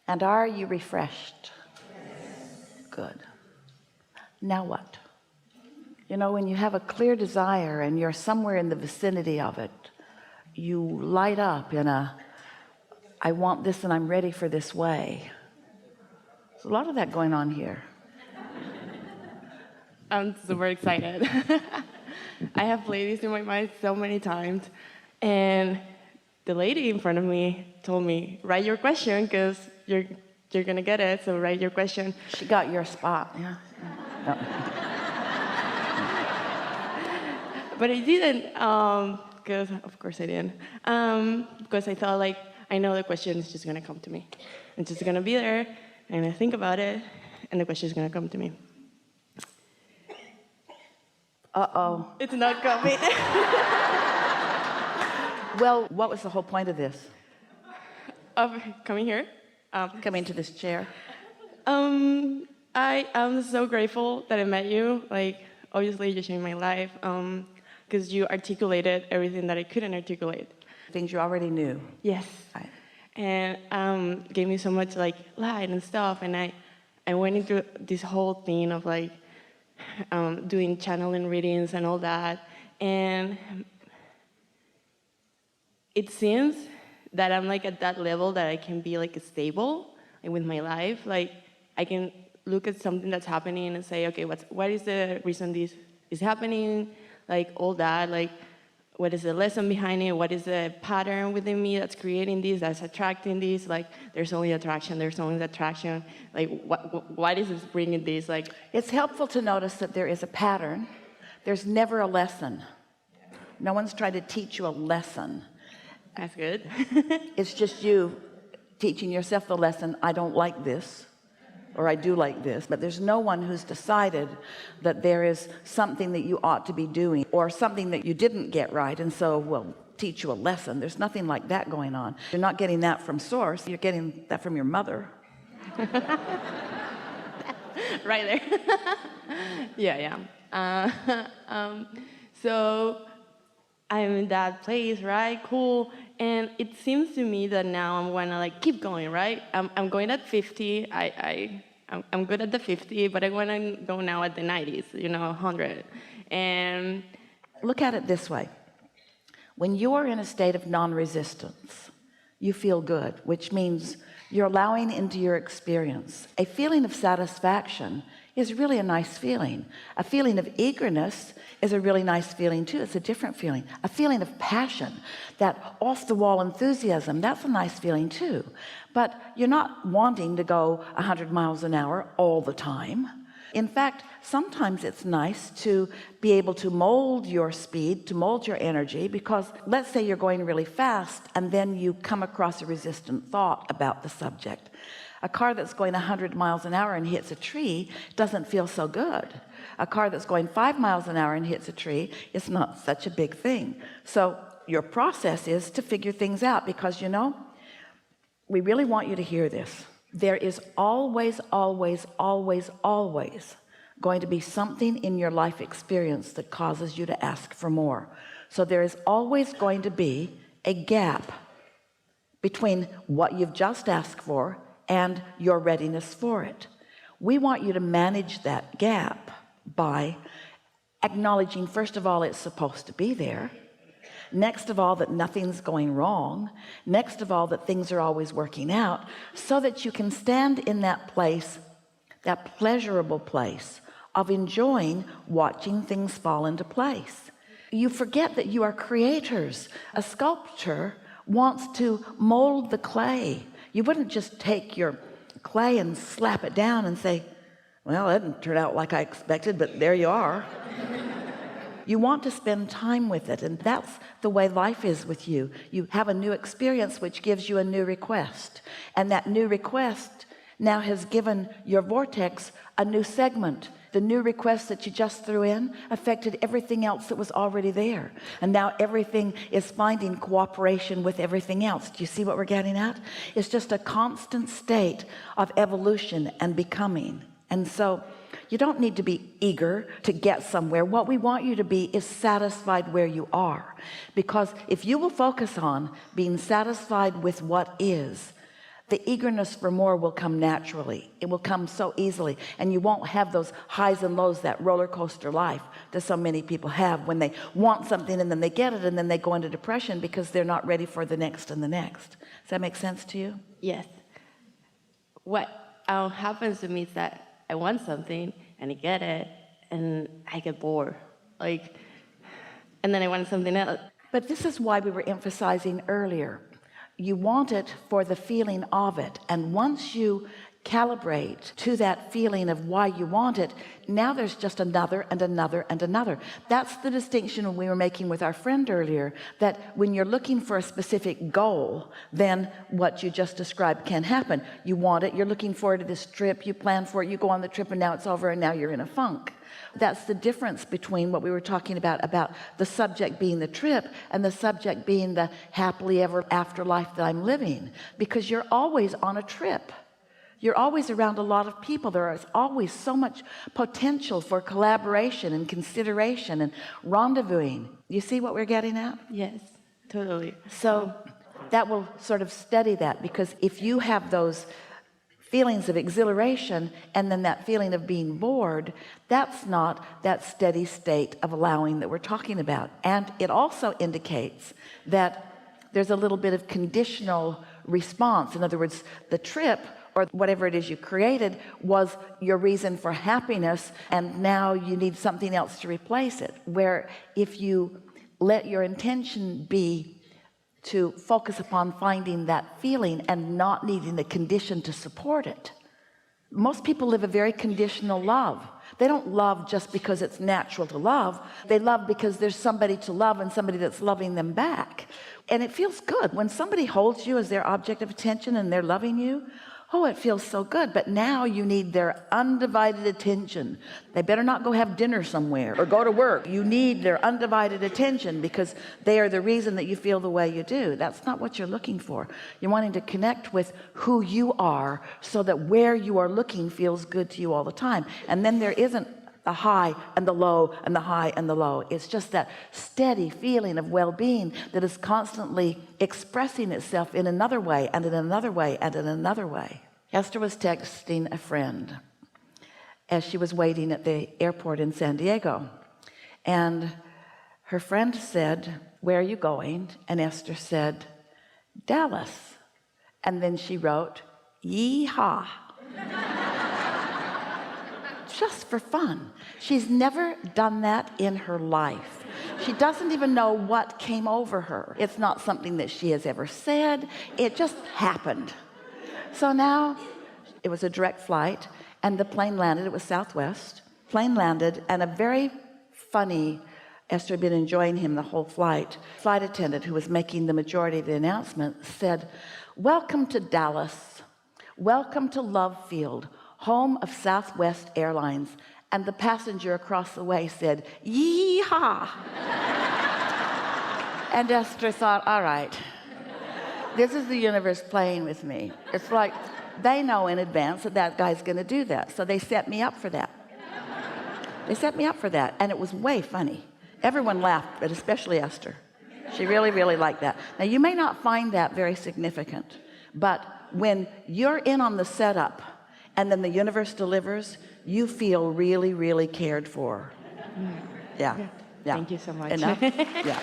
And are you refreshed? Yes. Good. Now what? You know, when you have a clear desire and you're somewhere in the vicinity of it, you light up in a, I want this and I'm ready for this way. There's a lot of that going on here. I'm super excited. I have played this in my mind so many times, and the lady in front of me told me, write your question because you're gonna get it, so write your question. She got your spot, yeah. No. But I didn't, because of course I didn't, because I thought like, I know the question is just gonna come to me. It's just gonna be there, and I think about it, and the question is gonna come to me. Uh-oh. It's not coming. Well, what was the whole point of this? Of coming here? Coming to this chair? I am so grateful that I met you. Like, obviously, you changed my life because you articulated everything that I couldn't articulate. Things you already knew. Yes. Right. And gave me so much like light and stuff. And I went into this whole thing of like doing channeling readings and all that. And it seems that I'm like at that level that I can be like stable like, with my life. Like I can look at something that's happening and say, okay, what is the reason this is happening? Like all that, like what is the lesson behind it? What is the pattern within me that's creating this, that's attracting this? Like there's only attraction, there's only attraction. Like what is this bringing this? Like it's helpful to notice that there is a pattern. There's never a lesson. No one's trying to teach you a lesson. That's good. It's just you teaching yourself the lesson, I don't like this, or I do like this, but there's no one who's decided that there is something that you ought to be doing or something that you didn't get right, and so we'll teach you a lesson. There's nothing like that going on. You're not getting that from source, you're getting that from your mother. Right there. Yeah. So I'm in that place, right? Cool. And it seems to me that now I'm gonna like keep going, right? I'm going at 50. I'm good at the 50, but I wanna go now at the 90s, 100. And look at it this way. When you are in a state of non-resistance, you feel good, which means you're allowing into your experience. A feeling of satisfaction is really a nice feeling. A feeling of eagerness is a really nice feeling too. It's a different feeling. A feeling of passion, that off-the-wall enthusiasm, that's a nice feeling too. But you're not wanting to go 100 miles an hour all the time. In fact, sometimes it's nice to be able to mold your speed, to mold your energy, because let's say you're going really fast and then you come across a resistant thought about the subject. A car that's going 100 miles an hour and hits a tree doesn't feel so good. A car that's going 5 miles an hour and hits a tree is not such a big thing. So your process is to figure things out, because we really want you to hear this. There is always, always, always, always going to be something in your life experience that causes you to ask for more. So there is always going to be a gap between what you've just asked for and your readiness for it. We want you to manage that gap by acknowledging, first of all, it's supposed to be there. Next of all, that nothing's going wrong. Next of all, that things are always working out, so that you can stand in that place, that pleasurable place of enjoying watching things fall into place. You forget that you are creators. A sculptor wants to mold the clay. You wouldn't just take your clay and slap it down and say, well, that didn't turn out like I expected, but there you are. You want to spend time with it, and that's the way life is with you. You have a new experience which gives you a new request, and that new request now has given your vortex a new segment. The new request that you just threw in affected everything else that was already there, and now everything is finding cooperation with everything else. Do you see what we're getting at? It's just a constant state of evolution and becoming. And so you don't need to be eager to get somewhere. What we want you to be is satisfied where you are, because if you will focus on being satisfied with what is, The eagerness for more will come naturally. It will come so easily, and you won't have those highs and lows, that roller coaster life that so many people have when they want something and then they get it and then they go into depression because they're not ready for the next and the next. Does that make sense to you? Yes. What happens to me is that I want something and I get it and I get bored. And then I want something else. But this is why we were emphasizing earlier. You want it for the feeling of it. And once you calibrate to that feeling of why you want it, now there's just another and another and another. That's the distinction we were making with our friend earlier, that when you're looking for a specific goal, then what you just described can happen. You want it, you're looking forward to this trip, you plan for it, you go on the trip, and now it's over and now you're in a funk. That's the difference between what we were talking about the subject being the trip and the subject being the happily ever after life that I'm living. Because you're always on a trip. You're always around a lot of people. There is always so much potential for collaboration and consideration and rendezvousing. You see what we're getting at? Yes, totally. So that will sort of steady that, because if you have those feelings of exhilaration and then that feeling of being bored, that's not that steady state of allowing that we're talking about. And it also indicates that there's a little bit of conditional response. In other words, the trip or whatever it is you created was your reason for happiness, and now you need something else to replace it. Where if you let your intention be to focus upon finding that feeling and not needing the condition to support it. Most people live a very conditional love. They don't love just because it's natural to love. They love because there's somebody to love and somebody that's loving them back. And it feels good when somebody holds you as their object of attention and they're loving you. Oh, it feels so good. But now you need their undivided attention. They better not go have dinner somewhere or go to work. You need their undivided attention because they are the reason that you feel the way you do. That's not what you're looking for. You're wanting to connect with who you are so that where you are looking feels good to you all the time. And then there isn't the high and the low and the high and the low. It's just that steady feeling of well-being that is constantly expressing itself in another way and in another way and in another way. Esther was texting a friend as she was waiting at the airport in San Diego, and her friend said, "Where are you going?" And Esther said, "Dallas." And then she wrote, "Yee-haw." Just for fun. She's never done that in her life. She doesn't even know what came over her. It's not something that she has ever said. It just happened. So now it was a direct flight, and the plane landed. It was Southwest. Plane landed, and a very funny, Esther had been enjoying him the whole flight attendant who was making the majority of the announcement said, "Welcome to Dallas. Welcome to Love Field, home of Southwest Airlines." And the passenger across the way said, "Yee-haw." And Esther thought, all right, this is the universe playing with me. It's like they know in advance that that guy's going to do that. So they set me up for that. They set me up for that. And it was way funny. Everyone laughed, but especially Esther. She really, really liked that. Now, you may not find that very significant, but when you're in on the setup and then the universe delivers, you feel really, really cared for. Yeah. Thank you so much. Enough? Yeah.